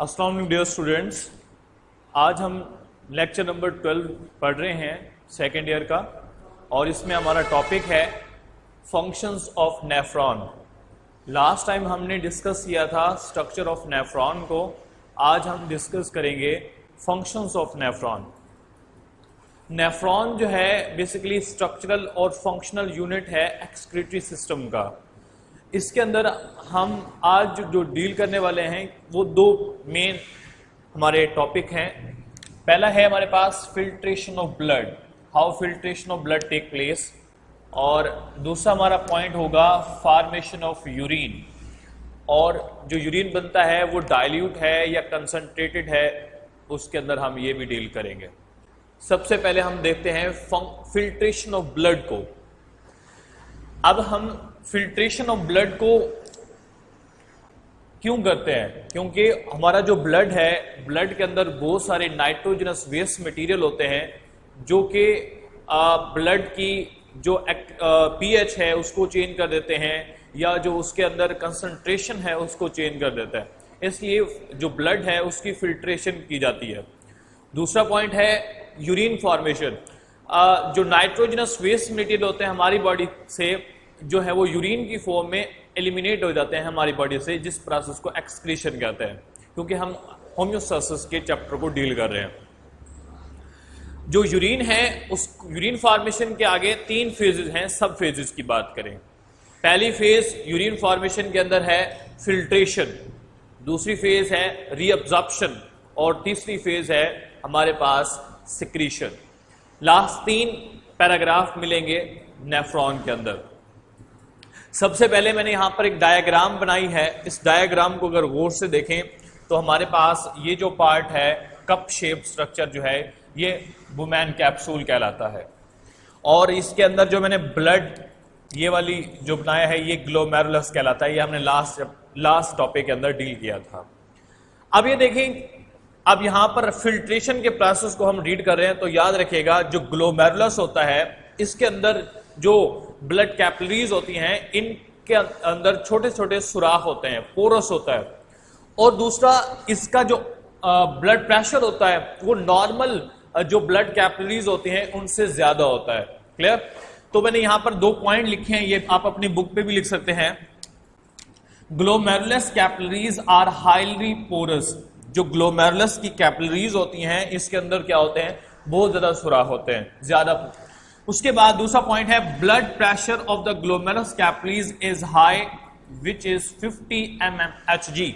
अस्सलाम वालेकुम dear students, आज हम लेक्चर नंबर 12 पढ़ रहे हैं सेकेंड ईयर का और इसमें हमारा टॉपिक है functions of nephron. Last time हमने डिस्कस किया था स्ट्रक्चर ऑफ नेफ्रॉन को, आज हम डिस्कस करेंगे फंक्शंस ऑफ नेफ्रॉन। नेफ्रॉन जो है बेसिकली स्ट्रक्चरल और फंक्शनल यूनिट है एक्सक्रीटरी सिस्टम का। इसके अंदर हम आज जो डील करने वाले हैं वो दो मेन हमारे टॉपिक हैं। पहला है हमारे पास filtration of blood, how filtration of blood take place, और दूसरा हमारा पॉइंट होगा फॉर्मेशन ऑफ यूरिन, और जो यूरिन बनता है वो डाइल्यूट है या कंसंट्रेटेड है, उसके अंदर हम ये भी डील करेंगे। सबसे पहले हम देखते हैं फिल्ट्रेशन ऑफ ब्लड को। अब हम फिल्ट्रेशन ऑफ ब्लड को क्यों करते हैं? क्योंकि हमारा जो ब्लड है, ब्लड के अंदर बहुत सारे नाइट्रोजनस वेस्ट मटेरियल होते हैं जो कि ब्लड की जो पीएच है उसको चेंज कर देते हैं, या जो उसके अंदर कंसंट्रेशन है उसको चेंज कर देता है। इसलिए जो ब्लड है उसकी फिल्ट्रेशन की जाती है। दूसरा पॉइंट है यूरिन फॉर्मेशन। जो नाइट्रोजनस वेस्ट मटेरियल होते हैं हमारी बॉडी से, जो है वो यूरिन की फॉर्म में एलिमिनेट हो जाते हैं हमारी बॉडी से, जिस प्रोसेस को एक्सक्रीशन कहते हैं, क्योंकि हम होम्योस्टैसिस के चैप्टर को डील कर रहे हैं। जो यूरिन है उस यूरिन फॉर्मेशन के आगे तीन फेजेस हैं। सब फेजेस की बात करें, पहली फेज यूरिन फॉर्मेशन के अंदर है फिल्ट्रेशन, दूसरी फेज है रीअब्जॉर्प्शन, और तीसरी फेज है हमारे पास सिक्रीशन। लास्ट तीन पैराग्राफ मिलेंगे नेफ्रॉन के अंदर। सबसे पहले मैंने यहां पर एक डायग्राम बनाई है। इस डायग्राम को अगर गौर से देखें तो हमारे पास ये जो पार्ट है कप शेप स्ट्रक्चर जो है ये बुमैन कैप्सूल कहलाता है, और इसके अंदर जो मैंने ब्लड ये वाली जो बनाया है ये ग्लोमेरुलस कहलाता है। ये हमने लास्ट टॉपिक के अंदर डील किया था। अब ये देखें, अब यहां पर फिल्ट्रेशन के प्रोसेस को हम रीड कर रहे हैं तो याद रखिएगा जो ग्लोमेरुलस होता है इसके अंदर जो ब्लड कैपिलरीज होती हैं इनके अंदर छोटे छोटे सुराख होते हैं, पोरस होता है, और दूसरा इसका जो ब्लड प्रेशर होता है वो नॉर्मल जो ब्लड कैपिलरीज होती हैं उनसे ज्यादा होता है। क्लियर? तो मैंने यहां पर दो पॉइंट लिखे हैं, ये आप अपनी बुक पे भी लिख सकते हैं। Glomerulus capillaries are highly porous. जो ग्लोमेरुलस की कैपिलरीज होती हैं इसके अंदर क्या होते हैं, बहुत ज्यादा सुराख होते हैं, ज्यादा। उसके बाद दूसरा पॉइंट है blood pressure of the glomerulus capillaries is high which is 50 mmHg।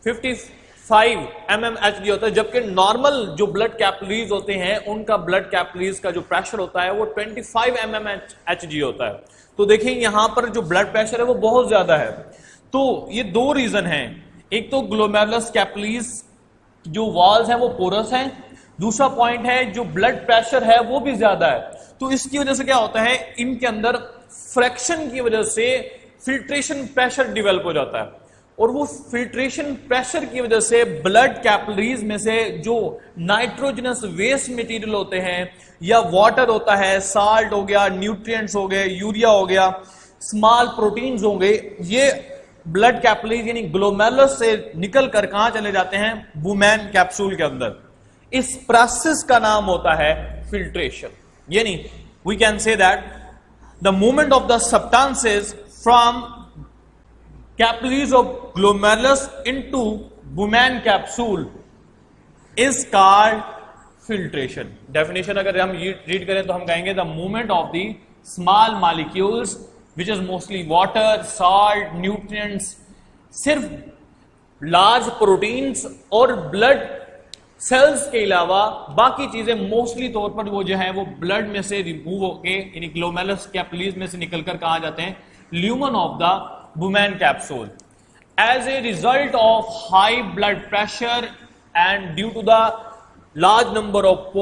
55 mmHg होता है, जबकि नॉर्मल जो ब्लड कैपिलरीज होते हैं उनका ब्लड कैपिलरीज का जो प्रेशर होता है वो 25 mmHg होता है। तो देखिए यहां पर जो ब्लड प्रेशर है वो बहुत ज्यादा है। तो ये दो रीजन हैं, एक तो ग्लोमेरुलस कैपिलरीज जो वॉल्स हैं वो पोरस हैं, दूसरा पॉइंट है जो ब्लड प्रेशर है वो भी ज्यादा है। तो इसकी वजह से क्या होता है, इनके अंदर फ्रैक्शन की वजह से फिल्ट्रेशन प्रेशर डेवलप हो जाता है, और वो फिल्ट्रेशन प्रेशर की वजह से ब्लड कैपिलरीज में से जो नाइट्रोजनस वेस्ट मटेरियल होते हैं या वाटर होता है, साल्ट हो गया, न्यूट्रिएंट्स हो गए, यूरिया हो गया, स्मॉल प्रोटीन्स हो गए, ये ब्लड कैपिलरीज यानी ग्लोमेरुलस से निकल कर कहां चले जाते हैं, बुमैन कैप्सूल के अंदर। इस प्रोसेस का नाम होता है फिल्ट्रेशन। यानी we can say that the movement of the substances from capillaries of glomerulus into Bowman capsule is called filtration. Definition अगर हम रीड करें तो हम कहेंगे the movement of the small molecules which is mostly water, salt, nutrients, सिर्फ large proteins और blood cells के अलावा बाकी चीजें मोस्टली तौर पर वो जो है वो ब्लड में से रिमूव होके यानी ग्लोमेरुलस कैपिलरीज में से निकलकर कहा जाते हैं lumen of the Bowman capsule. As a result of high blood pressure and due to the large number of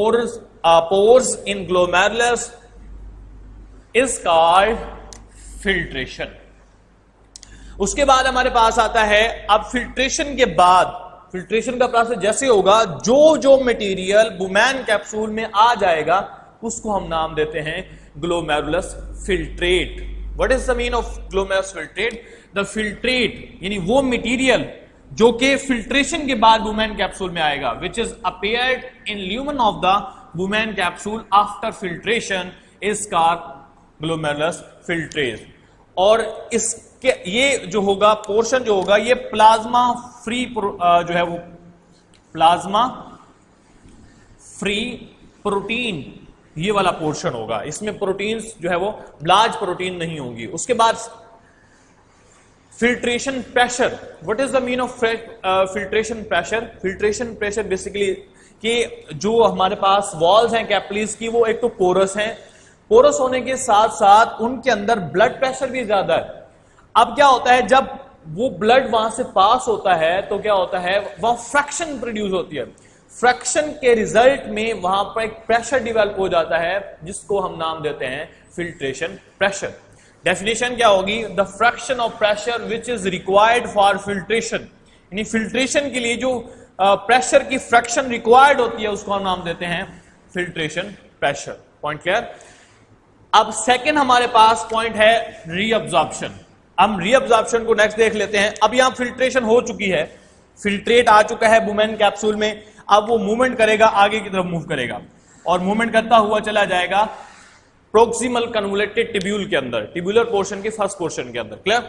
pores in glomerulus is called filtration. उसके बाद हमारे पास आता है, अब फिल्ट्रेशन के बाद फिल्ट्रेशन का प्रोसेस जैसे होगा, जो मटेरियल बुमैन कैप्सूल में आ जाएगा उसको हम नाम देते हैं glomerulus filtrate. What is the mean of glomerulus filtrate? The filtrate यानी वो मटेरियल जो कि फिल्ट्रेशन के बाद वुमेन कैप्सूल में आएगा, which is appeared in lumen of the women capsule after filtration is called glomerulus filtrate. और इसके ये जो होगा पोर्शन जो होगा ये प्लाज्मा फ्री जो है वो प्लाज्मा फ्री प्रोटीन ये वाला पोर्शन होगा। इसमें प्रोटीन्स जो है वो लार्ज प्रोटीन नहीं होगी। उसके बाद filtration pressure. What is the mean of filtration pressure? Filtration pressure basically कि जो हमारे पास वॉल्स हैं कैपिलरीज की वो एक तो पोरस हैं, पोरस होने के साथ साथ उनके अंदर ब्लड प्रेशर भी ज्यादा है। अब क्या होता है जब वो ब्लड वहां से पास होता है तो क्या होता है वह फ्रैक्शन प्रोड्यूस होती है। फ्रैक्शन के रिजल्ट में वहां पर एक प्रेशर डेवलप हो जाता है जिसको हम नाम देते हैं फिल्ट्रेशन प्रेशर। डेफिनेशन क्या होगी? The fraction of pressure which is required for filtration, यानी फिल्ट्रेशन के लिए जो प्रेशर की फ्रैक्शन रिक्वायर्ड होती है उसको हम नाम देते हैं फिल्ट्रेशन प्रेशर। Point clear? अब सेकंड हमारे पास पॉइंट है रीअब्जॉर्प्शन। हम रीअब्जॉर्प्शन को नेक्स्ट देख लेते हैं। अब यहां फिल्ट्रेशन हो चुकी है, फिल्ट्रेट आ चुका है वुमेन कैप्सूल में, अब वो मूवमेंट करेगा, आगे की तरफ मूव करेगा और मूवमेंट करता हुआ चला जाएगा प्रोक्सिमल कन्वोल्यूटेड टिब्यूल के अंदर, टिब्यूलर पोर्शन के फर्स्ट पोर्शन के अंदर। क्लियर?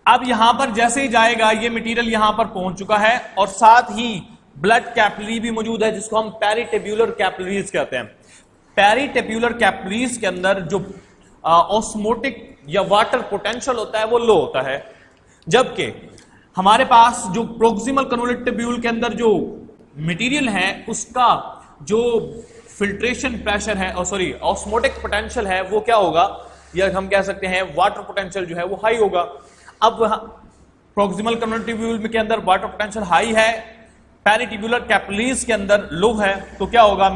अब यहां पर जैसे ही जाएगा ये मटेरियल यहां पर पहुंच चुका है और साथ ही ब्लड कैपिलरी भी मौजूद है जिसको हम पेरिटेब्यूलर कैपिलरीज कहते हैं। पेरिटेब्यूलर कैपिलरीज के अंदर जो ऑस्मोटिक या वाटर पोटेंशियल होता है वो लो होता है, जबकि हमारे पास जो प्रोक्सिमल कन्वोल्यूटेड टिब्यूल के अंदर जो मटेरियल है उसका जो फिल्ट्रेशन प्रेशर है और सॉरी ऑस्मोटिक पोटेंशियल है वो क्या होगा, या हम कह सकते हैं वाटर पोटेंशियल जो है वो हाई होगा। अब प्रोक्सिमल कन्वोल्यूटेड टिब्यूल के अंदर वाटर पोटेंशियल हाई है, पेरिटिब्यूलर कैपिलरीज के अंदर लो है, तो क्या होगा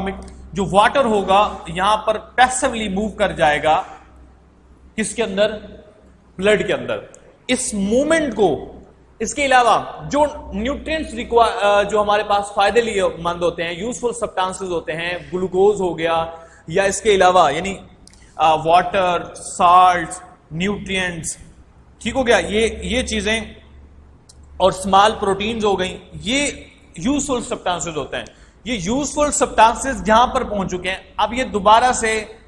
जो वाटर होगा यहां पर पैसिवली मूव कर जाएगा किसके अंदर? ब्लड के अंदर। इस मूवमेंट को इसके अलावा जो न्यूट्रिएंट्स जो हमारे पास फायदेमंद होते हैं, यूजफुल सब्सटेंसेस होते हैं, ग्लूकोज हो गया या इसके अलावा यानी वाटर, साल्ट, न्यूट्रिएंट्स, ठीक हो गया, ये चीजें और स्मॉल प्रोटीन्स हो गई, ये यूजफुल सब्सटेंसेस होते हैं। ये यूजफुल सब्सटेंसेस जहां पर पहुंच चुके हैं, अब ये दोबारा से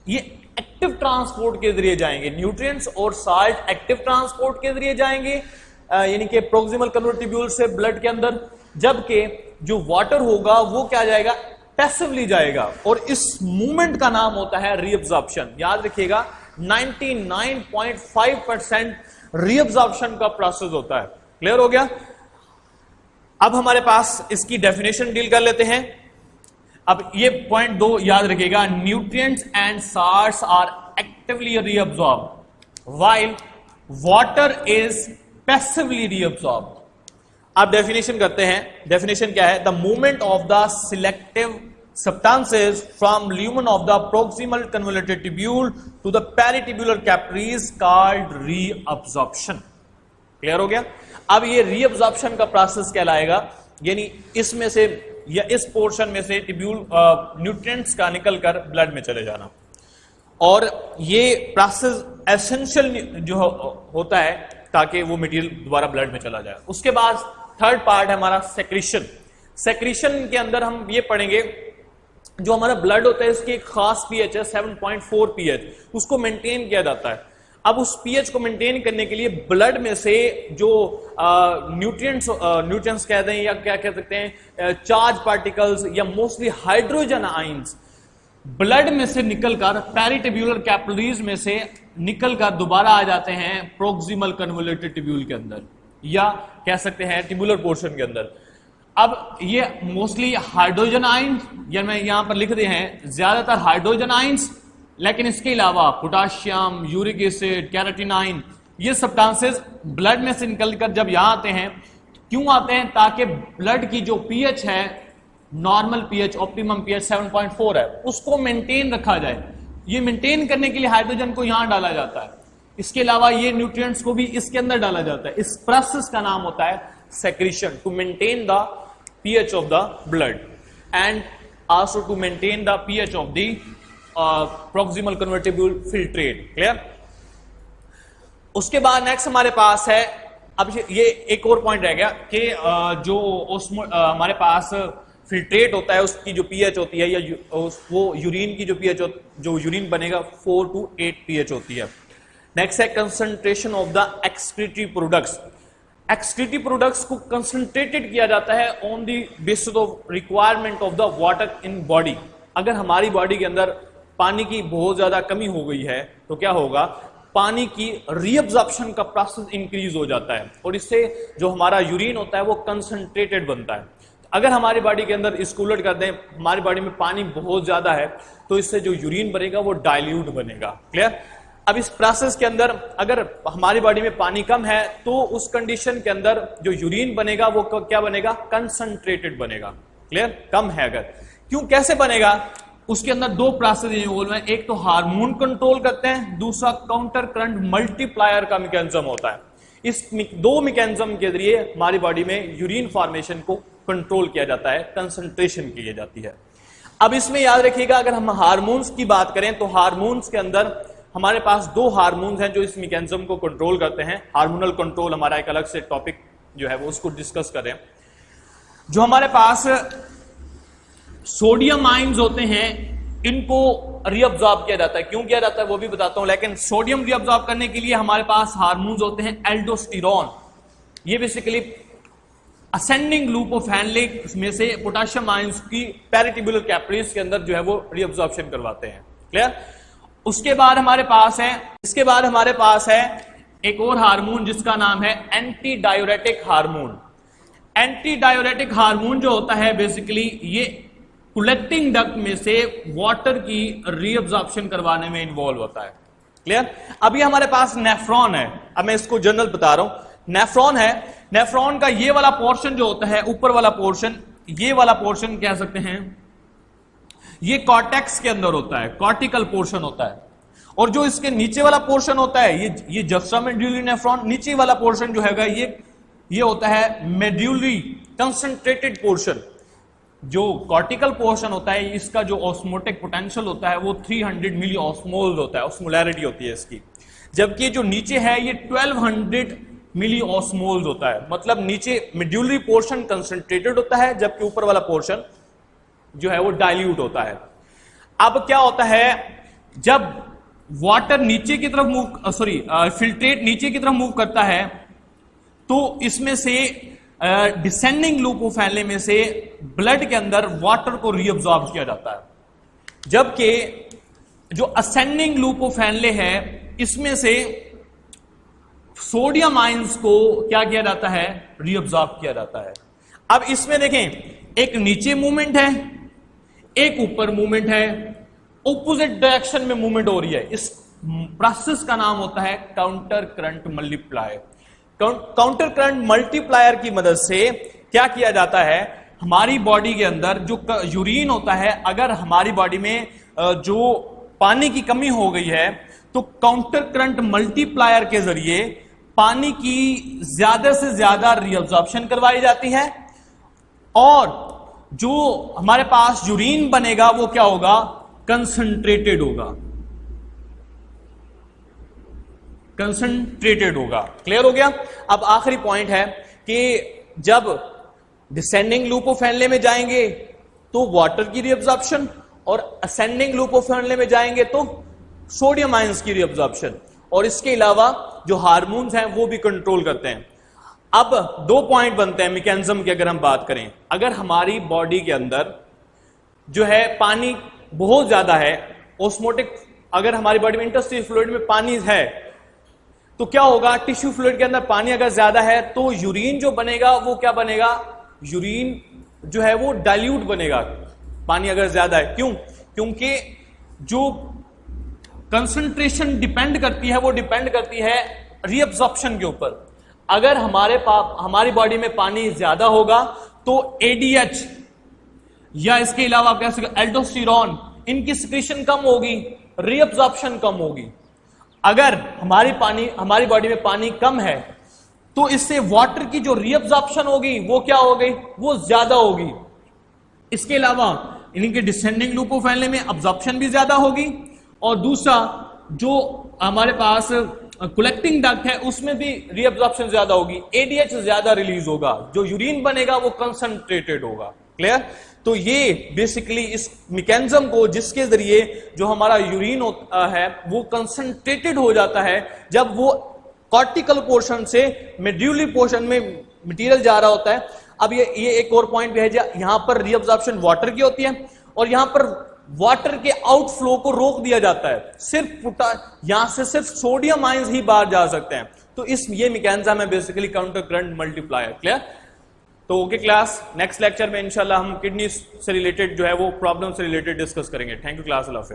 ये एक्टिव ट्रांसपोर्ट के जरिए जाएंगे। न्यूट्रिएंट्स और साल्ट एक्टिव ट्रांसपोर्ट के जरिए जाएंगे यानी कि प्रोक्सिमल कन्वोल्यूटेड टिब्यूल से ब्लड के अंदर, जबकि जो वाटर होगा वो क्या जाएगा? पैसिवली जाएगा। और इस मूवमेंट का नाम होता है रीअब्जॉर्प्शन। याद रखिएगा 99.5% रीअब्जॉर्प्शन का प्रोसेस होता है। क्लियर हो गया? अब हमारे पास इसकी डेफिनेशन डील कर लेते हैं। अब ये पॉइंट 2 याद रखिएगा, nutrients and salts are actively reabsorbed while water is passively reabsorbed. अब डेफिनेशन करते हैं। डेफिनेशन क्या है? The movement of the selective substances from lumen of the proximal convoluted tubule to the peritubular capillaries called reabsorption। Clear हो गया? अब ये reabsorption का प्रोसेस कहलाएगा, यानी इसमें से या इस पोर्शन में से टिब्यूल न्यूट्रिएंट्स का निकलकर ब्लड में चले जाना, और ये प्रोसेस एसेंशियल जो होता है ताकि वो मटेरियल दोबारा ब्लड में चला जाए। उसके बाद थर्ड पार्ट है हमारा सेक्रीशन। सेक्रीशन के अंदर हम ये पढ़ेंगे जो हमारा ब्लड होता है इसकी एक खास पीएच है 7.4 पीएच, उसको मेंटेन किया जाता है। अब उस पीएच को मेंटेन करने के लिए ब्लड में से जो न्यूट्रिएंट्स कहते हैं या क्या कह सकते हैं चार्ज पार्टिकल्स या मोस्टली हाइड्रोजन आयंस ब्लड में से निकलकर पेरिटिब्यूलर कैपिलरीज में से निकलकर दोबारा आ जाते हैं प्रोक्सिमल कन्वोल्यूटेड टिब्यूल के अंदर, या कह सकते हैं टिब्यूलर पोर्शन के अंदर। अब ये मोस्टली हाइड्रोजन आयंस, या मैं यहां पर लिख रहे हैं ज्यादातर हाइड्रोजन आयंस, लेकिन इसके अलावा पोटाशियम, यूरिक एसिड, कैरोटीनाइन, ये सब्सटेंसेस ब्लड में से निकलकर जब यहां आते हैं, क्यों आते हैं? ताकि ब्लड की जो पीएच है, नॉर्मल पीएच, ऑप्टिमम पीएच 7.4 है, उसको मेंटेन रखा जाए। ये मेंटेन करने के लिए हाइड्रोजन को यहां डाला जाता है, इसके अलावा ये न्यूट्रिएंट्स को भी इसके अंदर डाला जाता है। इस प्रोसेस का नाम होता है secretion, to maintain the pH of the blood and also to maintain the pH of the proximal convoluted tubule filtrate। Clear? उसके बाद नेक्स्ट हमारे पास है अब ये एक और पॉइंट रह गया कि जो हमारे पास फिल्ट्रेट होता है उसकी जो पीएच होती है, या वो यूरिन की जो पीएच जो यूरिन बनेगा 4 to 8 पीएच होती है। नेक्स्ट है concentration of the excretory products. Excretory products को कंसंट्रेटेड किया जाता है on the basis of requirement of the water in body. अगर हमारी बॉडी के अंदर पानी की बहुत ज्यादा कमी हो गई है तो क्या होगा, पानी की रीअब्जॉर्प्शन का प्रोसेस इंक्रीज हो जाता है और इससे जो हमारा यूरिन होता है वो कंसंट्रेटेड बनता है। अगर हमारी बॉडी के अंदर इसको उलट कर दें, हमारी बॉडी में पानी बहुत ज्यादा है तो इससे जो यूरिन बनेगा वो डाइल्यूट बनेगा। क्लियर? अब इस प्रोसेस के अंदर अगर हमारी बॉडी में पानी कम है तो उस कंडीशन के अंदर जो यूरिन बनेगा वो क्या बनेगा, कंसंट्रेटेड बनेगा। क्लियर? कम है अगर, क्यों, कैसे बनेगा, उसके अंदर दो प्रोसेस इन्वॉल्व हैं। एक तो हार्मोन कंट्रोल करते हैं, दूसरा काउंटर करंट मल्टीप्लायर का मैकेनिज्म होता है। इस दो मैकेनिज्म के जरिए हमारी बॉडी में यूरिन फॉर्मेशन को कंट्रोल किया जाता है, कंसंट्रेशन की जाती है। अब इसमें याद रखिएगा, अगर हम हार्मोन्स की बात करें तो हार्मोन्स के अंदर हमारे पास दो हार्मोन्स हैं जो इस मैकेनिज्म को कंट्रोल करते हैं। हार्मोनल कंट्रोल हमारा एक अलग से टॉपिक जो है वो उसको डिस्कस करें। जो हमारे पास सोडियम आयंस होते हैं इनको रीअब्जॉर्ब किया जाता है। क्यों किया जाता है वो भी बताता हूं, लेकिन सोडियम रीअब्जॉर्ब करने के लिए हमारे पास हार्मोन्स होते हैं एल्डोस्टेरोन। ये basically ascending loop of Henle में से पोटेशियम आयंस की पेरिट्यूबुलर कैपिलरीज के अंदर जो है वो रीअब्जॉर्प्शन करवाते हैं। क्लियर? उसके बाद हमारे पास है, इसके बाद हमारे पास है एक और हार्मोन जिसका नाम है anti diuretic hormone. Anti diuretic hormone जो होता है बेसिकली ये कलेक्टिंग डक्ट में से वाटर की रीअब्जॉर्प्शन करवाने में इन्वॉल्व होता है। क्लियर? अभी हमारे पास नेफ्रॉन है, अब मैं इसको जनरल बता रहा हूं। नेफ्रॉन है, नेफ्रॉन का ये वाला पोर्शन जो होता है, ऊपर वाला पोर्शन, ये वाला पोर्शन कह सकते हैं ये कॉर्टेक्स के अंदर होता है, कॉर्टिकल पोर्शन होता है। और जो इसके नीचे वाला पोर्शन होता है ये जस्ट्रा मेड्यूलरी नेफ्रॉन, नीचे वाला पोर्शन जो है ये होता है मेड्यूलरी कंसंट्रेटेड पोर्शन। जो कॉर्टिकल पोर्शन होता है इसका जो ऑस्मोटिक पोटेंशियल होता है वो 300 मिली ऑस्मोल होता है, ऑस्मोलैरिटी होती है इसकी। जबकि जो नीचे है ये 1200 मिली ऑस्मोल्स होता है। मतलब नीचे मेड्यूलरी पोर्शन कंसंट्रेटेड होता है जबकि ऊपर वाला पोर्शन जो है वो डाइल्यूट होता है। अब क्या होता है, जब वाटर नीचे की तरफ फिल्ट्रेट नीचे की तरफ मूव करता है तो इसमें से डिसेंडिंग लूप ऑफ हैनले में से ब्लड के अंदर वाटर को रीअब्सॉर्ब किया जाता है। जबकि जो असेंडिंग लूप ऑफ हैनले है इसमें से सोडियम आयंस को क्या किया जाता है, रीअब्सॉर्ब किया जाता है। अब इसमें देखें, एक नीचे मूवमेंट है, एक ऊपर मूवमेंट है, ऑपोजिट डायरेक्शन में मूवमेंट हो रही है। इस प्रोसेस का नाम होता है counter current multiplier. Counter current multiplier की मदद से क्या किया जाता है, हमारी बॉडी के अंदर जो यूरिन होता है, अगर हमारी बॉडी में जो पानी की कमी हो गई है तो काउंटर करंट मल्टीप्लायर के जरिए पानी की ज्यादा से ज्यादा रीअब्जॉर्प्शन करवाई जाती है और जो हमारे पास यूरिन बनेगा वो क्या होगा, कंसंट्रेटेड होगा, कंसंट्रेटेड होगा। क्लियर हो गया? अब आखिरी पॉइंट है कि जब डिसेंडिंग लूप ऑफ हैनले में जाएंगे तो वाटर की रीअब्जॉर्प्शन और असेंडिंग लूप ऑफ हैनले में जाएंगे तो सोडियम आयंस की रीअब्जॉर्प्शन, और इसके अलावा जो हार्मोन्स हैं वो भी कंट्रोल करते हैं। अब दो पॉइंट बनते हैं मैकेनिज्म की अगर हम बात करें। अगर हमारी बॉडी के अंदर जो है पानी बहुत ज्यादा है, ऑस्मोटिक, अगर हमारी बॉडी में इंटरस्टिशियल फ्लूइड में पानी है तो क्या होगा, टिश्यू फ्लूइड के अंदर पानी अगर ज्यादा है तो यूरिन जो बनेगा वो क्या बनेगा, यूरिन जो है वो डाइल्यूट बनेगा, पानी अगर ज्यादा है। क्यों? क्योंकि जो कंसंट्रेशन डिपेंड करती है वो डिपेंड करती है रीअब्जॉर्प्शन के ऊपर। अगर हमारी बॉडी में पानी ज्यादा होगा तो एडीएच या इसके अलावा आप कह सकते एल्डोस्टेरोन, इनकी सिक्रीशन कम होगी, रीअब्जॉर्प्शन कम होगी। अगर हमारी बॉडी में पानी कम है तो इससे वाटर की जो रीअब्जॉर्प्शन होगी वो क्या हो गई, वो ज्यादा होगी। इसके अलावा इनके डिसेंडिंग लूप ऑफ हैनले में अब्जॉर्प्शन भी ज्यादा होगी और दूसरा जो हमारे पास कलेक्टिंग डक्ट है उसमें भी रीअब्जॉर्प्शन ज्यादा होगी, एडीएच ज्यादा रिलीज होगा, जो यूरिन बनेगा वो कंसंट्रेटेड होगा। क्लियर? तो ये बेसिकली इस मैकेनिज्म को जिसके जरिए जो हमारा यूरिन है वो कंसंट्रेटेड हो जाता है जब वो कॉर्टिकल पोर्शन से मेड्यूलरी पोर्शन में मटेरियल जा रहा होता है। अब ये एक और पॉइंट भी है, यहां पर रीअब्जॉर्प्शन वाटर की होती है और यहां पर वाटर के आउटफ्लो को रोक दिया जाता है, सिर्फ यहां से सिर्फ सोडियम आयंस ही बाहर जा सकते हैं। तो ये मैकेनिज्म है basically counter current multiplier. Clear? तो ओके क्लास, नेक्स्ट लेक्चर में इंशाल्लाह हम किडनी से रिलेटेड जो है वो प्रॉब्लम से रिलेटेड डिस्कस करेंगे। थैंक यू क्लास, अल्लाह हाफिज़।